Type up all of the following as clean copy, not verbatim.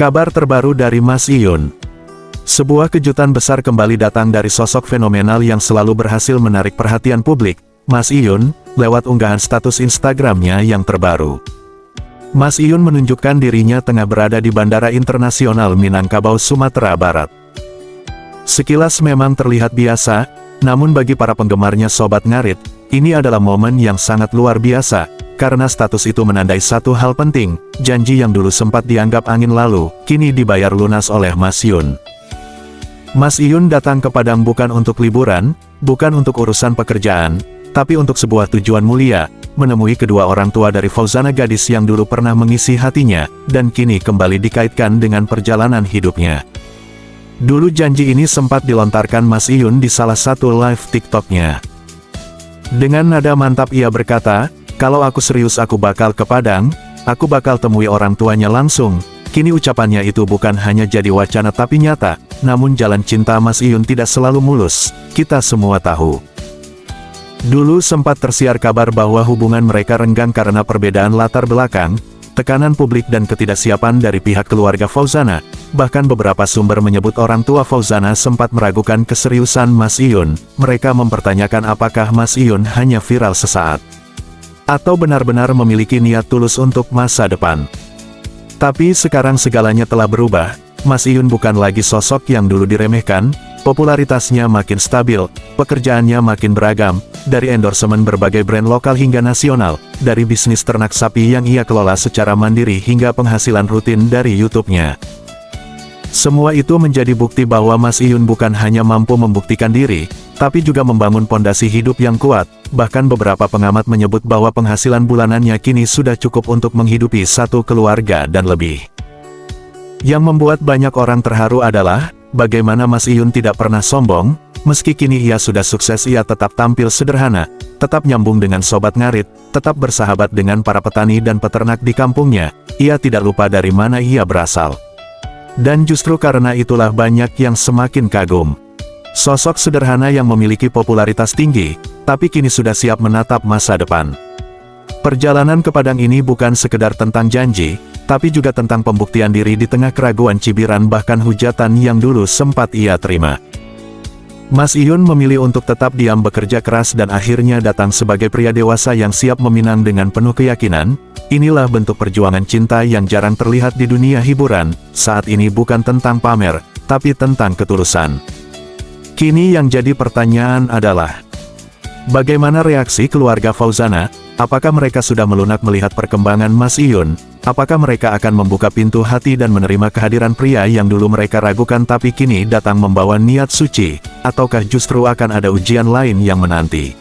Kabar terbaru dari Mas Iyun. Sebuah kejutan besar kembali datang dari sosok fenomenal yang selalu berhasil menarik perhatian publik, Mas Iyun, lewat unggahan status Instagramnya yang terbaru. Mas Iyun menunjukkan dirinya tengah berada di Bandara Internasional Minangkabau, Sumatera Barat. Sekilas memang terlihat biasa, namun bagi para penggemarnya Sobat Ngarit, ini adalah momen yang sangat luar biasa, karena status itu menandai satu hal penting, janji yang dulu sempat dianggap angin lalu, kini dibayar lunas oleh Mas Iyun. Mas Iyun datang ke Padang bukan untuk liburan, bukan untuk urusan pekerjaan, tapi untuk sebuah tujuan mulia, menemui kedua orang tua dari Fauzana, gadis yang dulu pernah mengisi hatinya, dan kini kembali dikaitkan dengan perjalanan hidupnya. Dulu janji ini sempat dilontarkan Mas Iyun di salah satu live TikTok-nya. Dengan nada mantap ia berkata, "Kalau aku serius aku bakal ke Padang, aku bakal temui orang tuanya langsung." Kini ucapannya itu bukan hanya jadi wacana tapi nyata, namun jalan cinta Mas Iyun tidak selalu mulus, kita semua tahu. Dulu sempat tersiar kabar bahwa hubungan mereka renggang karena perbedaan latar belakang, tekanan publik dan ketidaksiapan dari pihak keluarga Fauzana. Bahkan beberapa sumber menyebut orang tua Fauzana sempat meragukan keseriusan Mas Iyun. Mereka mempertanyakan apakah Mas Iyun hanya viral sesaat, atau benar-benar memiliki niat tulus untuk masa depan. Tapi sekarang segalanya telah berubah, Mas Iyun bukan lagi sosok yang dulu diremehkan, popularitasnya makin stabil, pekerjaannya makin beragam, dari endorsement berbagai brand lokal hingga nasional, dari bisnis ternak sapi yang ia kelola secara mandiri hingga penghasilan rutin dari YouTube-nya. Semua itu menjadi bukti bahwa Mas Iyun bukan hanya mampu membuktikan diri, tapi juga membangun pondasi hidup yang kuat. Bahkan beberapa pengamat menyebut bahwa penghasilan bulanannya kini sudah cukup untuk menghidupi satu keluarga dan lebih. Yang membuat banyak orang terharu adalah, bagaimana Mas Iyun tidak pernah sombong, meski kini ia sudah sukses ia tetap tampil sederhana, tetap nyambung dengan Sobat Ngarit, tetap bersahabat dengan para petani dan peternak di kampungnya, ia tidak lupa dari mana ia berasal. Dan justru karena itulah banyak yang semakin kagum. Sosok sederhana yang memiliki popularitas tinggi, tapi kini sudah siap menatap masa depan. Perjalanan ke Padang ini bukan sekedar tentang janji, tapi juga tentang pembuktian diri di tengah keraguan, cibiran bahkan hujatan yang dulu sempat ia terima. Mas Iyun memilih untuk tetap diam, bekerja keras dan akhirnya datang sebagai pria dewasa yang siap meminang dengan penuh keyakinan. Inilah bentuk perjuangan cinta yang jarang terlihat di dunia hiburan. Saat ini bukan tentang pamer, tapi tentang ketulusan. Kini yang jadi pertanyaan adalah, bagaimana reaksi keluarga Fauzana? Apakah mereka sudah melunak melihat perkembangan Mas Iyun? Apakah mereka akan membuka pintu hati dan menerima kehadiran pria yang dulu mereka ragukan tapi kini datang membawa niat suci? Ataukah justru akan ada ujian lain yang menanti?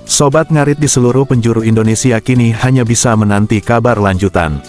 Sobat Ngarit di seluruh penjuru Indonesia kini hanya bisa menanti kabar lanjutan.